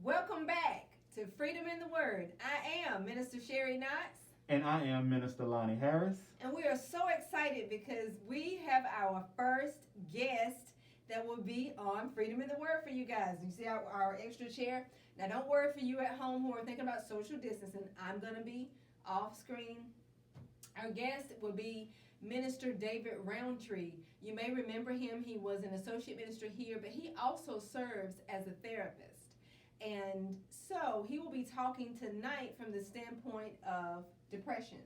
Welcome back to Freedom in the Word. I am Minister Sherry Knotts. And I am Minister Lonnie Harris. And we are so excited because we have our first guest that will be on Freedom in the Word for you guys. You see our extra chair? Now don't worry for you at home who are thinking about social distancing. I'm going to be off screen. Our guest will be Minister David Roundtree. You may remember him. He was an associate minister here, but he also serves as a therapist. And so he will be talking tonight from the standpoint of depression.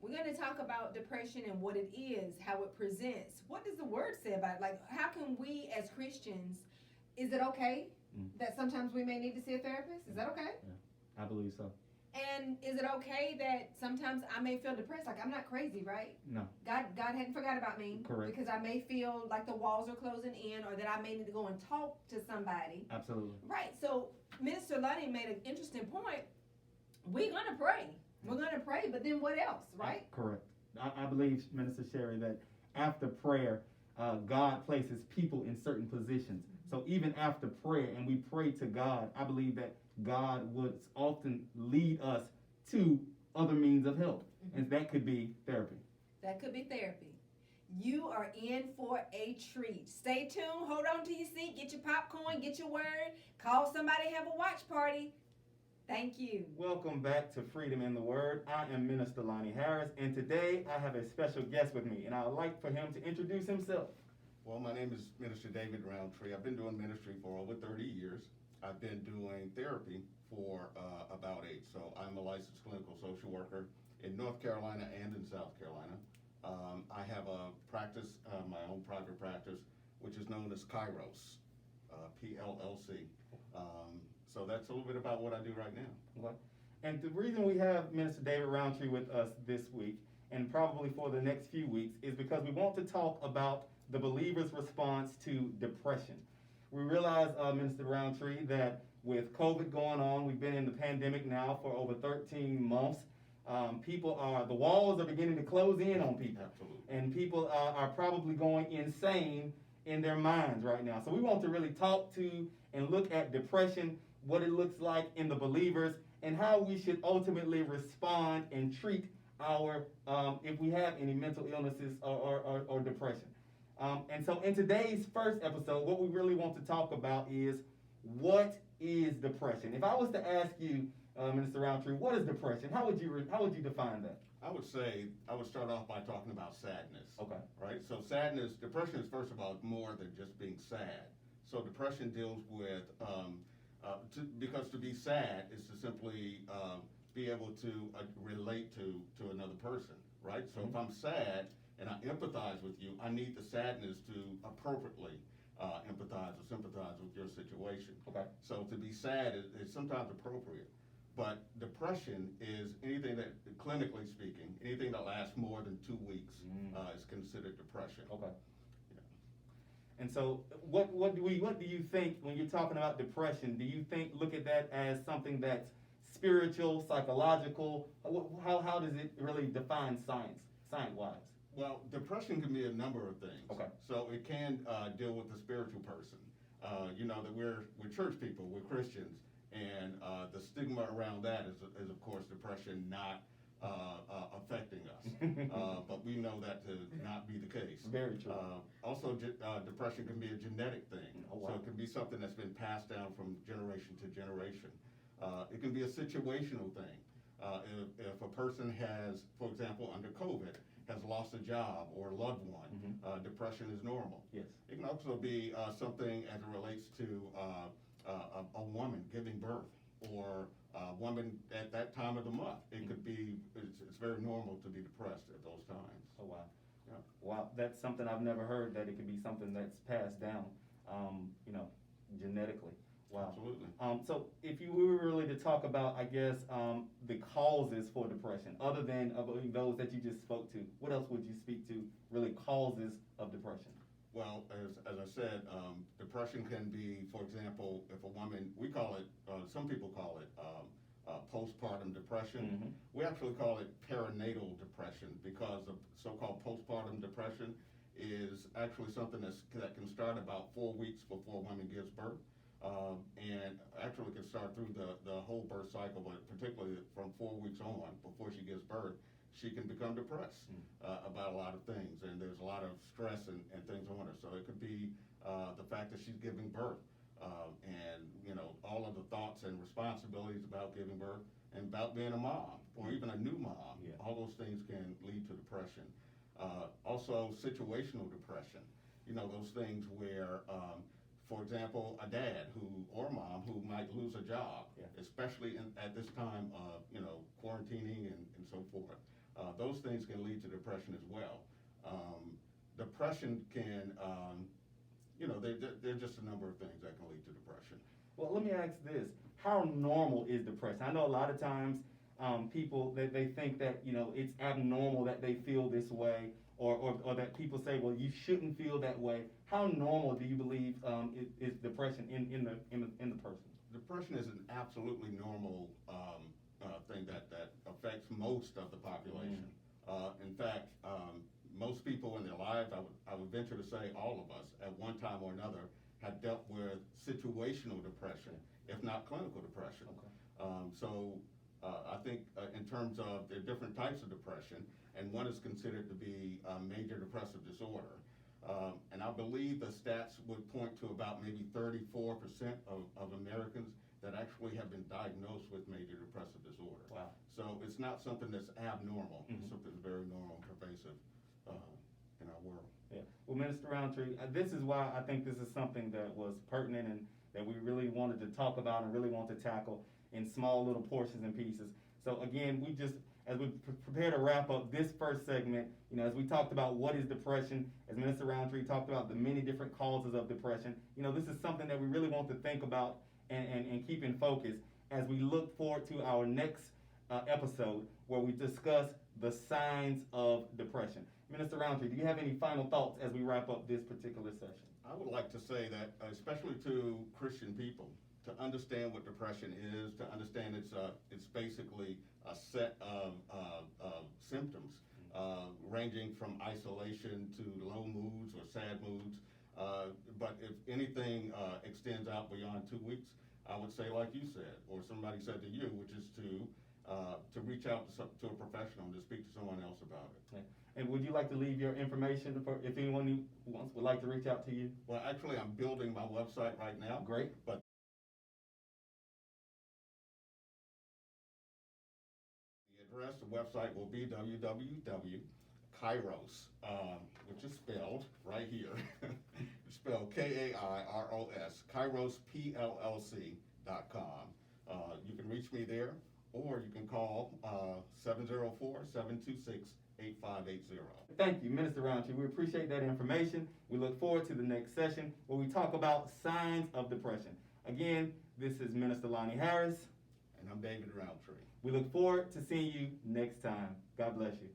We're going to talk about depression and what it is, how it presents. What does the word say about it? Like, how can we as Christians, is it okay that sometimes we may need to see a therapist? Is that okay? Yeah, I believe so. And is it okay that sometimes I may feel depressed? Like, I'm not crazy, right? No. God hadn't forgot about me. Correct. Because I may feel like the walls are closing in, or that I may need to go and talk to somebody. Absolutely. Right. So Minister Lunny made an interesting point. We're going to pray. We're going to pray, but then what else, right? Correct. I believe, Minister Sherry, that after prayer, God places people in certain positions. So even after prayer, and we pray to God, I believe that God would often lead us to other means of help. And that could be therapy. That could be therapy. You are in for a treat. Stay tuned. Hold on to your seat. Get your popcorn. Get your word. Call somebody. Have a watch party. Thank you. Welcome back to Freedom in the Word. I am Minister Lonnie Harris, and today I have a special guest with me, and I would like for him to introduce himself. Well, my name is Minister David Roundtree. I've been doing ministry for over 30 years. I've been doing therapy for about 8. So I'm a licensed clinical social worker in North Carolina and in South Carolina. I have a practice, my own private practice, which is known as Kairos, PLLC. So that's a little bit about what I do right now. Okay. And the reason we have Minister David Roundtree with us this week, and probably for the next few weeks, is because we want to talk about the believer's response to depression. We realize, Minister Roundtree, that with COVID going on, we've been in the pandemic now for over 13 months. The walls are beginning to close in on people. Absolutely. And people are probably going insane in their minds right now. So we want to really talk to and look at depression, what it looks like in the believers, and how we should ultimately respond and treat our, if we have any mental illnesses or depression. And so in today's first episode, what we really want to talk about is, what is depression? If I was to ask you, Minister Roundtree, what is depression? How would you define that? I would say, I would start off by talking about sadness. Okay. Right? So depression is first of all more than just being sad. So depression deals with, because to be sad is to simply be able to relate to another person, right? So if I'm sad and I empathize with you, I need the sadness to appropriately empathize or sympathize with your situation. Okay. So to be sad is sometimes appropriate. But depression is anything that, clinically speaking, anything that lasts more than 2 weeks is considered depression. Okay. Yeah. And so, what do you think when you're talking about depression? Do you look at that as something that's spiritual, psychological? How does it really define science-wise? Well, depression can be a number of things. Okay. So it can deal with the spiritual person. That we're church people, we're Christians. And the stigma around that is of course, depression not affecting us. But we know that to not be the case. Very true. Also, depression can be a genetic thing. Oh, wow. So it can be something that's been passed down from generation to generation. It can be a situational thing. If a person has, for example, under COVID, has lost a job or a loved one, depression is normal. Yes. It can also be something as it relates to a woman giving birth, or a woman at that time of the month. It could be, it's very normal to be depressed at those times. Oh, wow. Yeah. Wow, that's something I've never heard, that it could be something that's passed down, genetically. Wow. Absolutely. So if you were really to talk about, I guess, the causes for depression, other than those that you just spoke to, what else would you speak to, really causes of depression? Well, as I said, depression can be, for example, if a woman, we call it, some people call it postpartum depression. We actually call it perinatal depression, because of so-called postpartum depression is actually something that can start about 4 weeks before a woman gives birth. And actually can start through the whole birth cycle, but particularly from 4 weeks on, before she gives birth, she can become depressed about a lot of things, and there's a lot of stress and things on her. So it could be the fact that she's giving birth, and all of the thoughts and responsibilities about giving birth and about being a mom or even a new mom. Yeah. All those things can lead to depression. Also, situational depression. Those things where, for example, a dad or mom who might lose a job, Yeah. especially at this time of quarantining and so forth. Those things can lead to depression as well. Depression can, there are just a number of things that can lead to depression. Well, let me ask this. How normal is depression? I know a lot of times people, they think that, it's abnormal that they feel this way, or that people say, well, you shouldn't feel that way. How normal do you believe is depression in the person? Depression is an absolutely normal thing that affects most of the population. In fact, most people in their lives, I would venture to say all of us, at one time or another, have dealt with situational depression, if not clinical depression. Okay. I think in terms of the different types of depression, and one is considered to be major depressive disorder. And I believe the stats would point to about maybe 34% of Americans that actually have been diagnosed with major depressive disorder. Wow. So it's not something that's abnormal. It's something that's very normal and pervasive in our world. Yeah. Well, Minister Roundtree, this is why I think this is something that was pertinent and that we really wanted to talk about and really want to tackle in small little portions and pieces. So again, as we prepare to wrap up this first segment, as we talked about what is depression, as Minister Roundtree talked about the many different causes of depression, this is something that we really want to think about and keep in focus as we look forward to our next episode where we discuss the signs of depression. Minister Roundtree, do you have any final thoughts as we wrap up this particular session? I would like to say that, especially to Christian people, to understand what depression is, to understand it's basically a set of symptoms ranging from isolation to low moods or sad moods. But if anything extends out beyond 2 weeks, I would say, like you said, or somebody said to you, which is to reach out to a professional and to speak to someone else about it. Yeah. And would you like to leave your information for if anyone would like to reach out to you? Well, actually, I'm building my website right now. Great. But the website will be www.kairos, which is spelled right here, spelled Kairos, KairosPLLC.com. You can reach me there, or you can call 704-726-8580. Thank you, Minister Roundtree. We appreciate that information. We look forward to the next session where we talk about signs of depression. Again, this is Minister Lonnie Harris. And I'm David Roundtree. We look forward to seeing you next time. God bless you.